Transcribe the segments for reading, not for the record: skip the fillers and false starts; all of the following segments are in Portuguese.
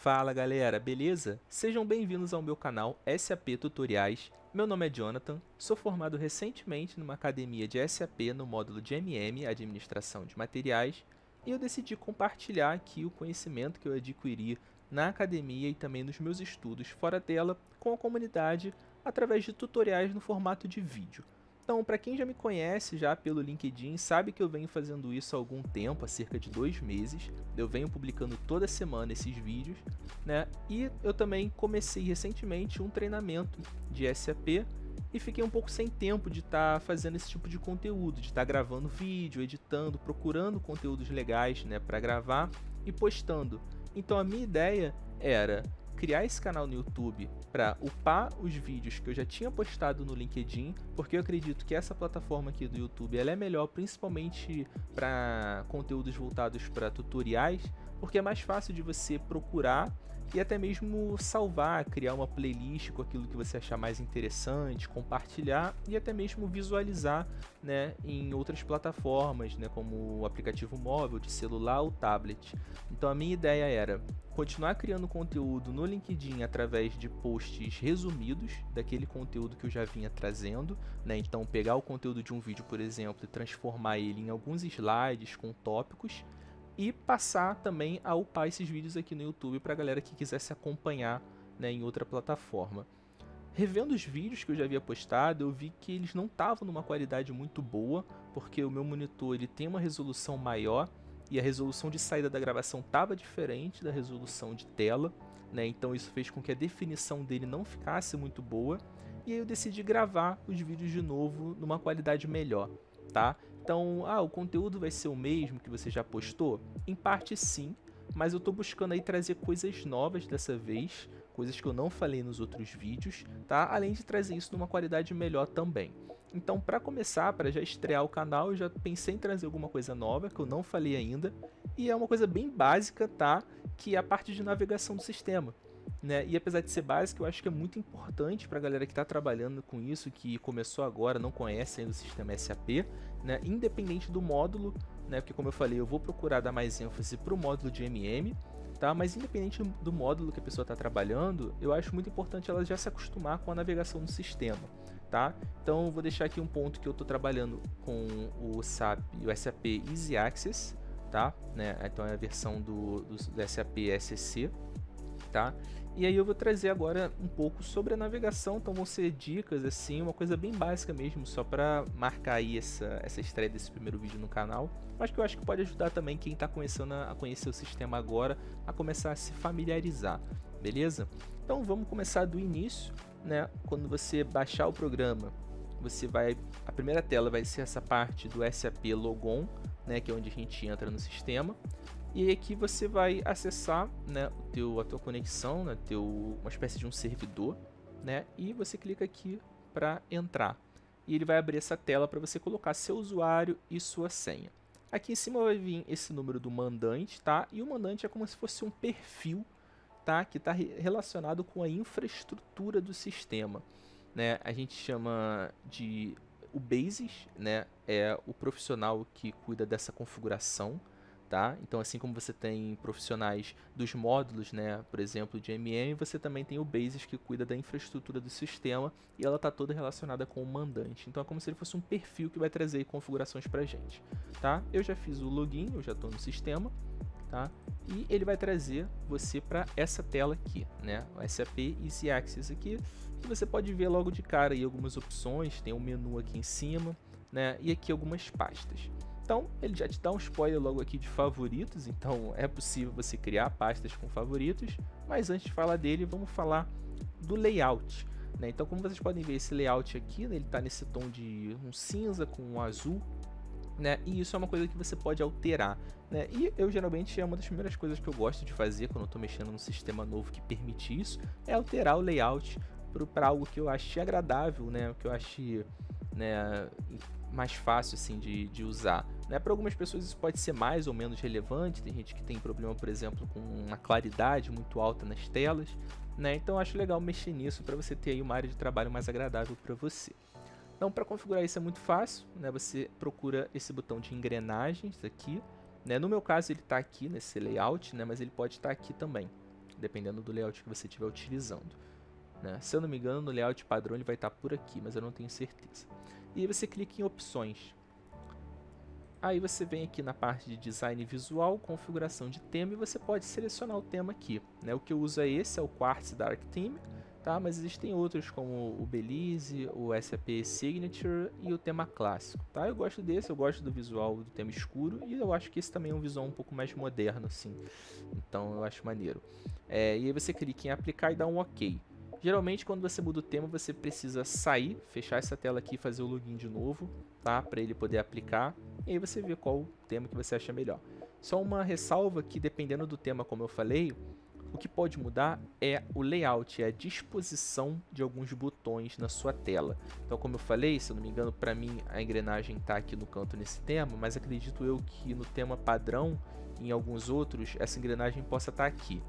Fala galera, beleza? Sejam bem-vindos ao meu canal SAP Tutoriais. Meu nome é Jonathan, sou formado recentemente numa academia de SAP no módulo de MM, Administração de Materiais, e eu decidi compartilhar aqui o conhecimento que eu adquiri na academia e também nos meus estudos fora dela com a comunidade através de tutoriais no formato de vídeo. Então, para quem já me conhece já pelo LinkedIn, sabe que eu venho fazendo isso há algum tempo, há cerca de 2 meses. Eu venho publicando toda semana esses vídeos, né? E eu também comecei recentemente um treinamento de SAP e fiquei um pouco sem tempo de estar fazendo esse tipo de conteúdo, de estar gravando vídeo, editando, procurando conteúdos legais, né, para gravar e postando. Então a minha ideia era criar esse canal no YouTube para upar os vídeos que eu já tinha postado no LinkedIn, porque eu acredito que essa plataforma aqui do YouTube ela é melhor principalmente para conteúdos voltados para tutoriais, porque é mais fácil de você procurar e até mesmo salvar, criar uma playlist com aquilo que você achar mais interessante, compartilhar e até mesmo visualizar, né, em outras plataformas, né, como o aplicativo móvel, de celular ou tablet. Então a minha ideia era continuar criando conteúdo no LinkedIn através de posts resumidos daquele conteúdo que eu já vinha trazendo, né? Então pegar o conteúdo de um vídeo, por exemplo, e transformar ele em alguns slides com tópicos e passar também a upar esses vídeos aqui no YouTube para a galera que quisesse acompanhar, né, em outra plataforma. Revendo os vídeos que eu já havia postado, eu vi que eles não estavam numa qualidade muito boa, porque o meu monitor ele tem uma resolução maior e a resolução de saída da gravação estava diferente da resolução de tela, né? Então isso fez com que a definição dele não ficasse muito boa, e aí eu decidi gravar os vídeos de novo numa qualidade melhor, tá? Então, o conteúdo vai ser o mesmo que você já postou? Em parte sim, mas eu estou buscando aí trazer coisas novas dessa vez, coisas que eu não falei nos outros vídeos, tá? Além de trazer isso numa qualidade melhor também. Então, para começar, para já estrear o canal, eu já pensei em trazer alguma coisa nova que eu não falei ainda, e é uma coisa bem básica, tá? Que é a parte de navegação do sistema, né? E apesar de ser básico, eu acho que é muito importante para a galera que está trabalhando com isso, que começou agora, não conhece ainda o sistema SAP, né? Independente do módulo, né? Porque como eu falei, eu vou procurar dar mais ênfase para o módulo de MM, tá? Mas independente do módulo que a pessoa está trabalhando, eu acho muito importante ela já se acostumar com a navegação do sistema, tá? Então vou deixar aqui um ponto que eu estou trabalhando com o SAP Easy Access, tá? Né? Então é a versão do SAP SC. Tá? E aí eu vou trazer agora um pouco sobre a navegação, então vão ser dicas assim, uma coisa bem básica mesmo, só para marcar aí essa estreia desse primeiro vídeo no canal, mas que eu acho que pode ajudar também quem está começando a conhecer o sistema agora, a começar a se familiarizar, beleza? Então vamos começar do início, né? Quando você baixar o programa, a primeira tela vai ser essa parte do SAP Logon, né? Que é onde a gente entra no sistema. E aqui você vai acessar, né, a tua conexão, né, uma espécie de um servidor, né, e você clica aqui para entrar. E ele vai abrir essa tela para você colocar seu usuário e sua senha. Aqui em cima vai vir esse número do mandante, tá? E o mandante é como se fosse um perfil, tá? Que está relacionado com a infraestrutura do sistema, né? A gente chama de o Basis, né? É o profissional que cuida dessa configuração. Tá? Então, assim como você tem profissionais dos módulos, né, por exemplo, de MM, você também tem o Basis que cuida da infraestrutura do sistema e ela está toda relacionada com o mandante. Então, é como se ele fosse um perfil que vai trazer configurações para a gente. Tá? Eu já fiz o login, eu já estou no sistema, tá? E ele vai trazer você para essa tela aqui, né? O SAP Easy Access aqui, que você pode ver logo de cara aí algumas opções, tem um menu aqui em cima, né? E aqui algumas pastas. Então, ele já te dá um spoiler logo aqui de favoritos, então é possível você criar pastas com favoritos, mas antes de falar dele, vamos falar do layout, né? Então, como vocês podem ver, esse layout aqui, né, ele está nesse tom de um cinza com um azul, né? E isso é uma coisa que você pode alterar, né? E eu geralmente é uma das primeiras coisas que eu gosto de fazer quando eu estou mexendo num sistema novo que permite isso, é alterar o layout para algo que eu ache agradável, né? Que eu ache, né, mais fácil assim de usar, né? Para algumas pessoas isso pode ser mais ou menos relevante, tem gente que tem problema, por exemplo, com uma claridade muito alta nas telas, né? Então eu acho legal mexer nisso para você ter aí uma área de trabalho mais agradável para você. Então, para configurar isso é muito fácil, né? Você procura esse botão de engrenagens aqui, né? No meu caso ele está aqui nesse layout, né? Mas ele pode estar aqui também, dependendo do layout que você estiver utilizando, né? Se eu não me engano, no layout padrão ele vai estar por aqui, mas eu não tenho certeza. E aí você clica em opções. Aí você vem aqui na parte de design visual, configuração de tema, e você pode selecionar o tema aqui, né? O que eu uso é esse, é o Quartz Dark Theme, tá? Mas existem outros como o Belize, o SAP Signature e o tema clássico, tá? Eu gosto desse, eu gosto do visual do tema escuro, e eu acho que esse também é um visual um pouco mais moderno, assim. Então eu acho maneiro. E aí você clica em aplicar e dá um OK. Geralmente, quando você muda o tema, você precisa sair, fechar essa tela aqui e fazer o login de novo, tá? Para ele poder aplicar. E aí você vê qual tema que você acha melhor. Só uma ressalva que, dependendo do tema, como eu falei, o que pode mudar é o layout, é a disposição de alguns botões na sua tela. Então, como eu falei, se eu não me engano, para mim a engrenagem está aqui no canto nesse tema, mas acredito eu que no tema padrão, em alguns outros, essa engrenagem possa estar aqui.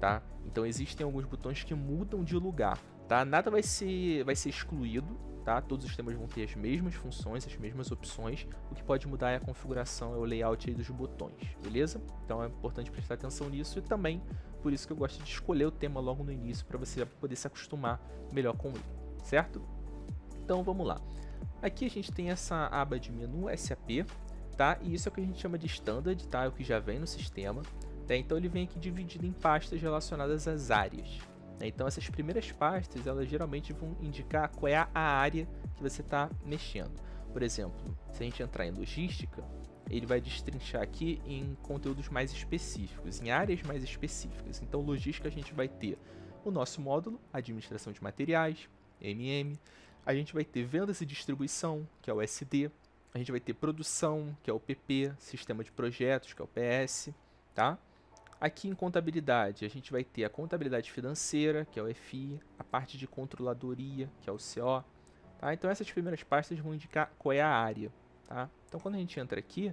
Tá? Então existem alguns botões que mudam de lugar, tá? Nada vai ser excluído, tá? Todos os temas vão ter as mesmas funções, as mesmas opções. O que pode mudar é a configuração, é o layout aí dos botões, beleza? Então é importante prestar atenção nisso, e também por isso que eu gosto de escolher o tema logo no início, para você poder se acostumar melhor com ele, certo? Então vamos lá. Aqui a gente tem essa aba de menu SAP, tá? E isso é o que a gente chama de standard, tá? É o que já vem no sistema. Então ele vem aqui dividido em pastas relacionadas às áreas. Então essas primeiras pastas, elas geralmente vão indicar qual é a área que você está mexendo. Por exemplo, se a gente entrar em logística, ele vai destrinchar aqui em conteúdos mais específicos, em áreas mais específicas. Então logística a gente vai ter o nosso módulo, administração de materiais, MM. A gente vai ter vendas e distribuição, que é o SD. A gente vai ter produção, que é o PP, sistema de projetos, que é o PS, tá? Aqui em contabilidade, a gente vai ter a contabilidade financeira, que é o FI, a parte de controladoria, que é o CO. Tá? Então essas primeiras pastas vão indicar qual é a área. Tá? Então quando a gente entra aqui,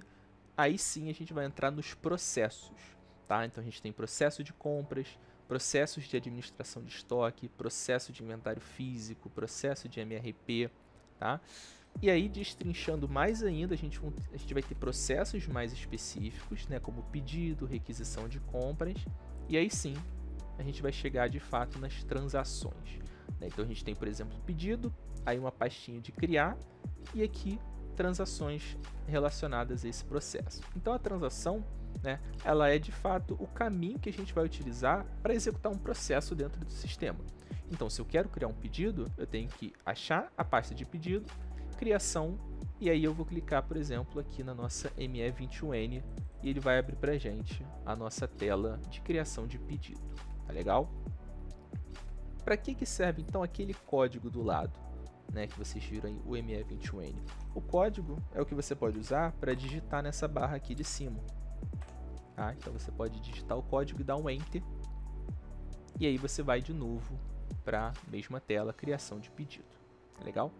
aí sim a gente vai entrar nos processos. Tá? Então a gente tem processo de compras, processos de administração de estoque, processo de inventário físico, processo de MRP. Tá? E aí, destrinchando mais ainda, a gente vai ter processos mais específicos, né, como pedido, requisição de compras, e aí sim, a gente vai chegar de fato nas transações. Né? Então a gente tem, por exemplo, pedido, aí uma pastinha de criar, e aqui transações relacionadas a esse processo. Então a transação, né, ela é de fato o caminho que a gente vai utilizar para executar um processo dentro do sistema. Então, se eu quero criar um pedido, eu tenho que achar a pasta de pedido, criação, e aí eu vou clicar, por exemplo, aqui na nossa ME21N e ele vai abrir para a gente a nossa tela de criação de pedido. Tá legal? Para que serve então aquele código do lado, né, que vocês viram aí, o ME21N? O código é o que você pode usar para digitar nessa barra aqui de cima. Tá? Então você pode digitar o código e dar um Enter, e aí você vai de novo para a mesma tela, criação de pedido. Tá legal?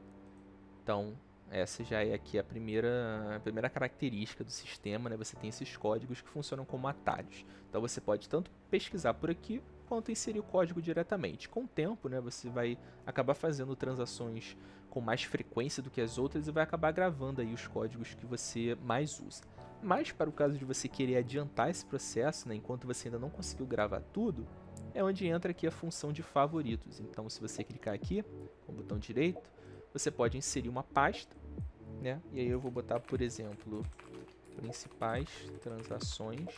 Então, essa já é aqui a primeira característica do sistema, né? Você tem esses códigos que funcionam como atalhos. Então, você pode tanto pesquisar por aqui, quanto inserir o código diretamente. Com o tempo, né, você vai acabar fazendo transações com mais frequência do que as outras e vai acabar gravando aí os códigos que você mais usa. Mas, para o caso de você querer adiantar esse processo, né, enquanto você ainda não conseguiu gravar tudo, é onde entra aqui a função de favoritos. Então, se você clicar aqui, com o botão direito, você pode inserir uma pasta, né? E aí eu vou botar, por exemplo, principais transações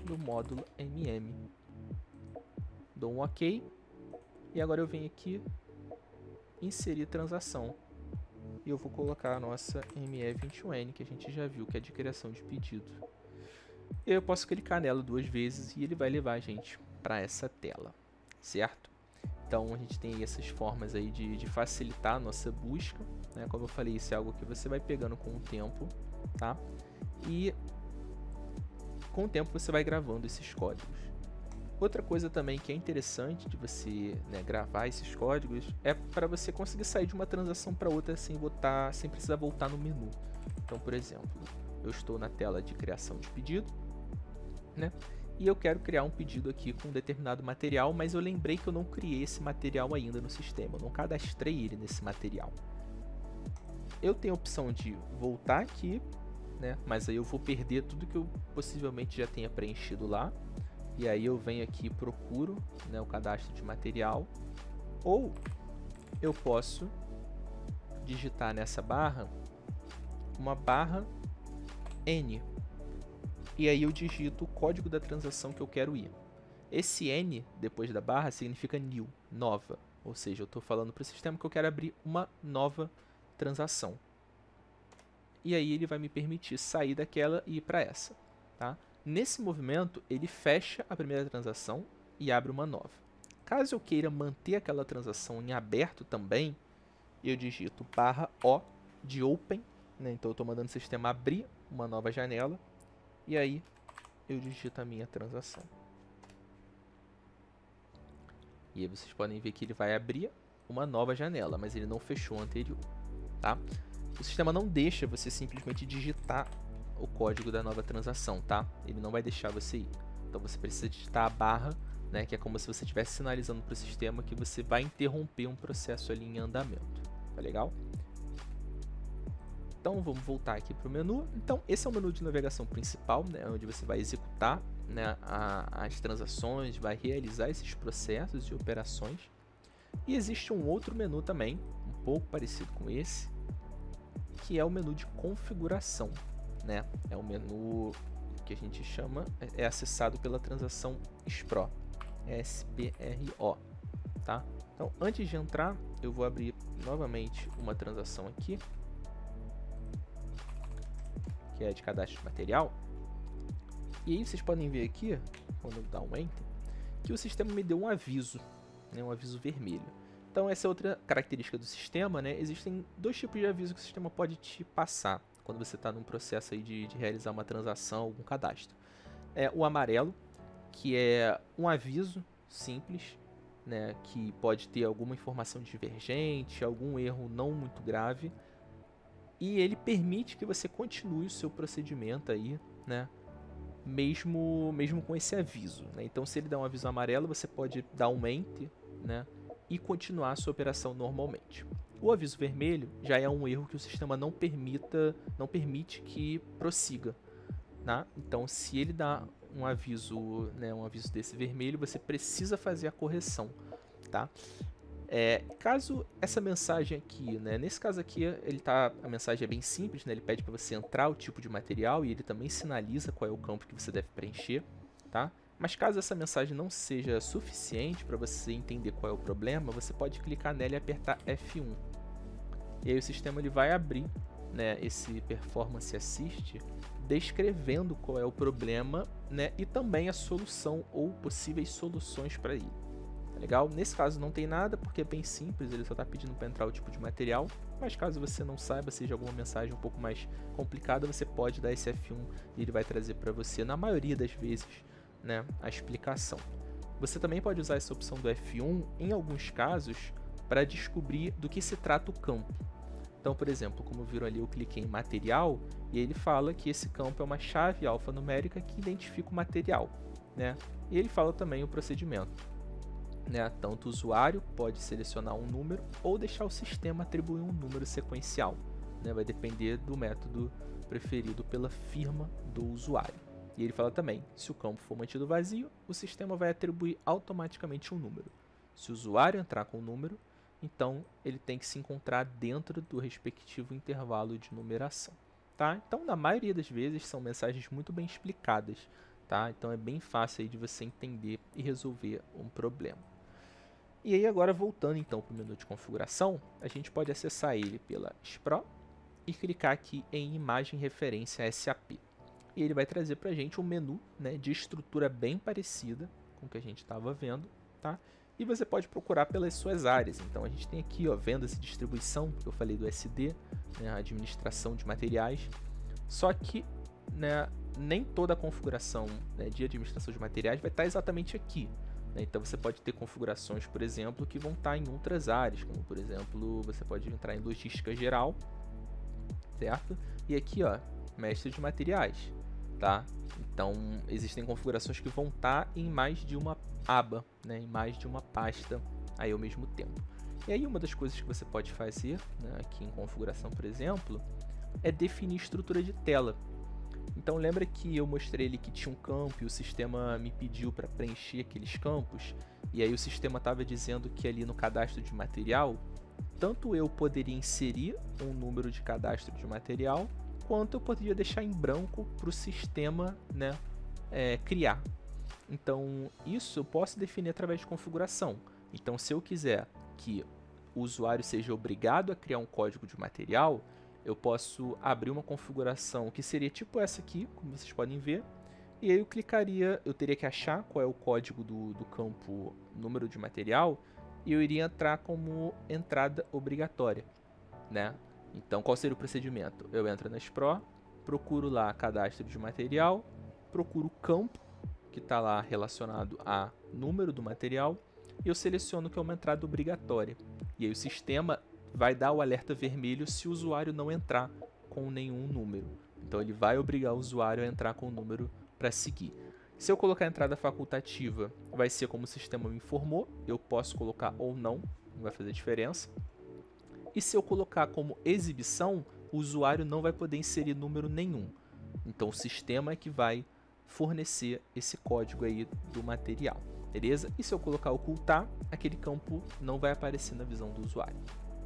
do módulo MM. Dou um OK. E agora eu venho aqui, inserir transação. E eu vou colocar a nossa ME21N, que a gente já viu, que é de criação de pedido. E eu posso clicar nela 2 vezes e ele vai levar a gente para essa tela, certo? Então a gente tem essas formas aí de facilitar a nossa busca, né? Como eu falei, isso é algo que você vai pegando com o tempo, tá? E com o tempo você vai gravando esses códigos. Outra coisa também que é interessante de você, né, gravar esses códigos é para você conseguir sair de uma transação para outra sem precisar voltar no menu. Então, por exemplo, eu estou na tela de criação de pedido, né? E eu quero criar um pedido aqui com um determinado material, mas eu lembrei que eu não criei esse material ainda no sistema, eu não cadastrei ele nesse material. Eu tenho a opção de voltar aqui, né? Mas aí eu vou perder tudo que eu possivelmente já tenha preenchido lá. e aí eu venho aqui e procuro, né, o cadastro de material, ou eu posso digitar nessa barra uma barra N, e aí eu digito o código da transação que eu quero ir. Esse N depois da barra significa new, nova, ou seja, eu estou falando para o sistema que eu quero abrir uma nova transação. E aí ele vai me permitir sair daquela e ir para essa. Tá? Nesse movimento, ele fecha a primeira transação e abre uma nova. Caso eu queira manter aquela transação em aberto também, eu digito barra O de open, né? Então eu estou mandando o sistema abrir uma nova janela, e aí eu digito a minha transação. E aí vocês podem ver que ele vai abrir uma nova janela, mas ele não fechou a anterior. Tá? O sistema não deixa você simplesmente digitar o código da nova transação, tá? Ele não vai deixar você ir. Então você precisa digitar a barra, né, que é como se você estivesse sinalizando para o sistema que você vai interromper um processo ali em andamento. Tá legal? Então vamos voltar aqui para o menu. Então esse é o menu de navegação principal, né, onde você vai executar, né, as transações, vai realizar esses processos e operações. E existe um outro menu também, um pouco parecido com esse, que é o menu de configuração, né? É o menu que a gente chama, é acessado pela transação SPRO, S-P-R-O, tá? Então, antes de entrar, eu vou abrir novamente uma transação aqui, que é de cadastro de material. E aí vocês podem ver aqui, quando eu dar um Enter, que o sistema me deu um aviso, né? Um aviso vermelho. Então essa é outra característica do sistema, né? Existem dois tipos de aviso que o sistema pode te passar quando você está num processo aí de realizar uma transação, algum cadastro. É o amarelo, que é um aviso simples, né? Que pode ter alguma informação divergente, algum erro não muito grave, e ele permite que você continue o seu procedimento aí, né? Mesmo com esse aviso, né? Então se ele dá um aviso amarelo, você pode dar um Enter, né? E continuar a sua operação normalmente. O aviso vermelho já é um erro que o sistema não permite que prossiga, tá? Então, se ele dá um aviso, né, um aviso desse vermelho, você precisa fazer a correção, tá? Caso essa mensagem aqui, né, nesse caso aqui, a mensagem é bem simples, né? Ele pede para você entrar o tipo de material e ele também sinaliza qual é o campo que você deve preencher, tá? Mas caso essa mensagem não seja suficiente para você entender qual é o problema, você pode clicar nela e apertar F1. E aí o sistema ele vai abrir, né, esse Performance Assist descrevendo qual é o problema, né, e também a solução ou possíveis soluções para ele. Tá legal? Nesse caso não tem nada, porque é bem simples, ele só está pedindo para entrar o tipo de material, mas caso você não saiba, seja alguma mensagem um pouco mais complicada, você pode dar esse F1 e ele vai trazer para você, na maioria das vezes, né, a explicação. Você também pode usar essa opção do F1 em alguns casos para descobrir do que se trata o campo. Então, por exemplo, como viram ali, eu cliquei em material e ele fala que esse campo é uma chave alfanumérica que identifica o material, né? E ele fala também o procedimento, né? Tanto o usuário pode selecionar um número ou deixar o sistema atribuir um número sequencial, né? Vai depender do método preferido pela firma do usuário. E ele fala também, se o campo for mantido vazio, o sistema vai atribuir automaticamente um número. Se o usuário entrar com o número, então ele tem que se encontrar dentro do respectivo intervalo de numeração. Tá? Então, na maioria das vezes, são mensagens muito bem explicadas. Tá? Então, é bem fácil aí de você entender e resolver um problema. E aí, agora voltando então para o menu de configuração, a gente pode acessar ele pela SPRO e clicar aqui em Imagem Referência SAP. E ele vai trazer para a gente um menu, né, de estrutura bem parecida com o que a gente estava vendo, tá? E você pode procurar pelas suas áreas. Então a gente tem aqui, ó, vendas e distribuição, que eu falei do SD, né, administração de materiais. Só que, né, nem toda a configuração, né, de administração de materiais vai estar exatamente aqui, né? Então você pode ter configurações, por exemplo, que vão estar em outras áreas, como por exemplo, você pode entrar em logística geral, certo? E aqui, ó, mestre de materiais. Tá? Então, existem configurações que vão estar em mais de uma aba, né? Em mais de uma pasta aí ao mesmo tempo. E aí, uma das coisas que você pode fazer, né, aqui em configuração, por exemplo, é definir estrutura de tela. Então lembra que eu mostrei ali que tinha um campo e o sistema me pediu para preencher aqueles campos? E aí o sistema estava dizendo que ali no cadastro de material, tanto eu poderia inserir um número de cadastro de material, quanto eu poderia deixar em branco para o sistema, né, criar. Então isso eu posso definir através de configuração. Então se eu quiser que o usuário seja obrigado a criar um código de material, eu posso abrir uma configuração que seria tipo essa aqui, como vocês podem ver, e aí eu teria que achar qual é o código do campo número de material, e eu iria entrar como entrada obrigatória, né? Então qual seria o procedimento? Eu entro na Pro, procuro lá cadastro de material, procuro o campo que está lá relacionado a número do material, e eu seleciono que é uma entrada obrigatória. E aí o sistema vai dar o alerta vermelho se o usuário não entrar com nenhum número. Então ele vai obrigar o usuário a entrar com o número para seguir. Se eu colocar a entrada facultativa, vai ser como o sistema me informou. Eu posso colocar ou não vai fazer diferença. E se eu colocar como exibição, o usuário não vai poder inserir número nenhum. Então o sistema é que vai fornecer esse código aí do material. Beleza? E se eu colocar ocultar, aquele campo não vai aparecer na visão do usuário.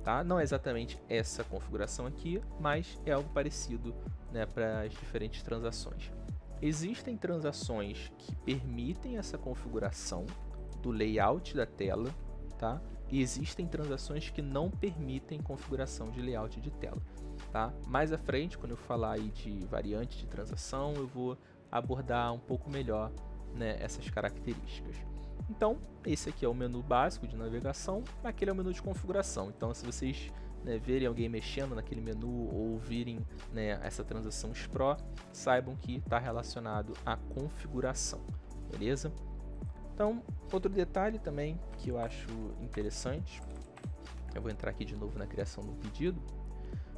Tá? Não é exatamente essa configuração aqui, mas é algo parecido, né, para as diferentes transações. Existem transações que permitem essa configuração do layout da tela, tá? E existem transações que não permitem configuração de layout de tela. Tá? Mais à frente, quando eu falar aí de variante de transação, eu vou abordar um pouco melhor, né, essas características. Então, esse aqui é o menu básico de navegação, aquele é o menu de configuração. Então, se vocês, né, verem alguém mexendo naquele menu ou virem, né, essa transação Pro, saibam que está relacionado à configuração, beleza? Então, outro detalhe também que eu acho interessante, eu vou entrar aqui de novo na criação do pedido.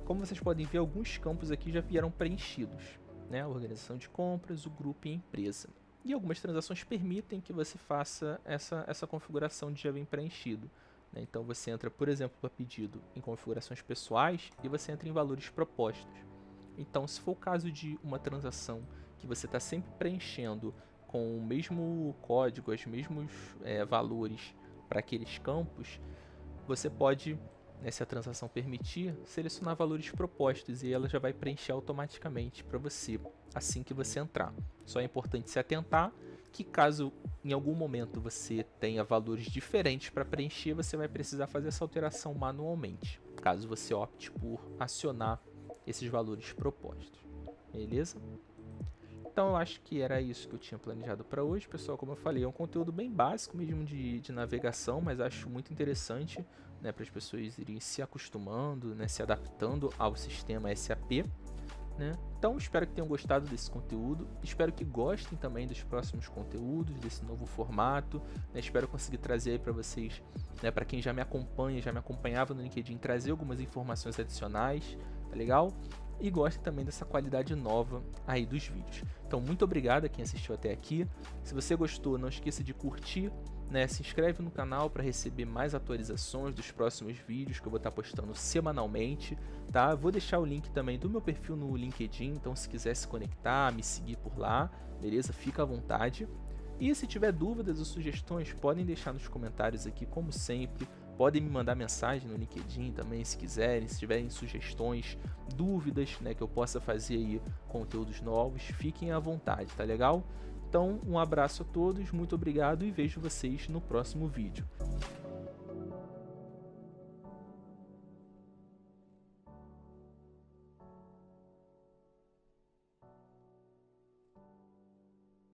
Como vocês podem ver, alguns campos aqui já vieram preenchidos, né? A organização de compras, o grupo e a empresa. E algumas transações permitem que você faça essa configuração de já bem preenchido, né? Então você entra, por exemplo, para pedido em configurações pessoais e você entra em valores propostos. Então, se for o caso de uma transação que você está sempre preenchendo com o mesmo código, os mesmos valores para aqueles campos, você pode, né, se a transação permitir, selecionar valores propostos e ela já vai preencher automaticamente para você assim que você entrar. Só é importante se atentar que caso em algum momento você tenha valores diferentes para preencher, você vai precisar fazer essa alteração manualmente, caso você opte por acionar esses valores propostos. Beleza? Então eu acho que era isso que eu tinha planejado para hoje, pessoal. Como eu falei, é um conteúdo bem básico mesmo de navegação, mas acho muito interessante, né, para as pessoas irem se acostumando, né, se adaptando ao sistema SAP. Né? Então espero que tenham gostado desse conteúdo, espero que gostem também dos próximos conteúdos, desse novo formato, né? Espero conseguir trazer aí para vocês, né, para quem já me acompanha, já me acompanhava no LinkedIn, trazer algumas informações adicionais, tá legal? E gostem também dessa qualidade nova aí dos vídeos. Então muito obrigado a quem assistiu até aqui. Se você gostou, não esqueça de curtir, né, se inscreve no canal para receber mais atualizações dos próximos vídeos que eu vou estar postando semanalmente, tá? Vou deixar o link também do meu perfil no LinkedIn, então se quiser se conectar, me seguir por lá, beleza? Fica à vontade. E se tiver dúvidas ou sugestões, podem deixar nos comentários aqui, como sempre. Podem me mandar mensagem no LinkedIn também, se quiserem, se tiverem sugestões, dúvidas, né, que eu possa fazer aí conteúdos novos, fiquem à vontade, tá legal? Então, um abraço a todos, muito obrigado e vejo vocês no próximo vídeo.